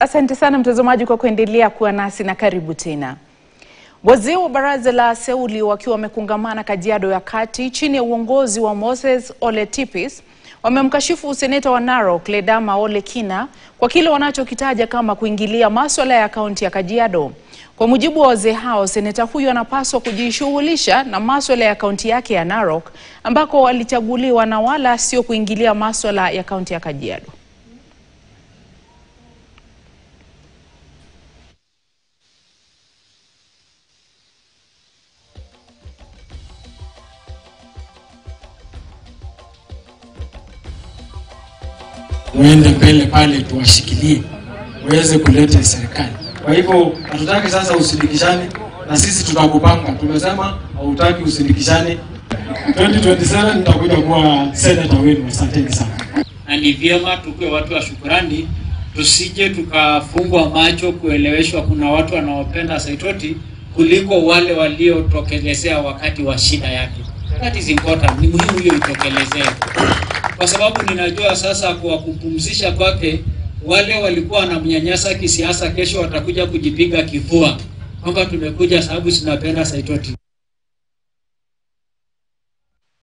Asante sana mtazamaji kwa kuendelea kuwa nasi na karibu tena. Wazee wa baraza la Seuli wakiwa wamekungamana Kajiado ya Kati chini ya uongozi wa Moses Ole Tipis wamemkashifu seneta wa Narok Ledama Ole Kina kwa kile wanachokitaja kama kuingilia masuala ya kaunti ya Kajiado. Kwa mujibu wa wazee hao, seneta huyu anapaswa kujishughulisha na masuala ya kaunti yake ya Narok ambako walichaguliwa na wala sio kuingilia masuala ya kaunti ya Kajiado. Muende mbele pale tuwashikilie waweze kuleta serikali. Kwa hivyo hatutaki sasa usindikishane, na sisi tunakupanga. Tumesema hautaki usindikishane. 2027 nitakuja kuwa senator wenu. Asanteni sana. Na ni vyema tukue watu wa shukrani, tusije tukafungwa macho kueleweshwa kuna watu wanaopenda Saitoti kuliko wale waliotokelezea wakati wa shida yake. That is important. Ni muhimu hiyo itokelezee. Kwa sababu ninajua sasa kwa kupumzisha kwake wale walikuwa wanamnyanyasa kisiasa kesho watakuja kujipiga kifua kwamba tumekuja sababu tunapenda Saitoti.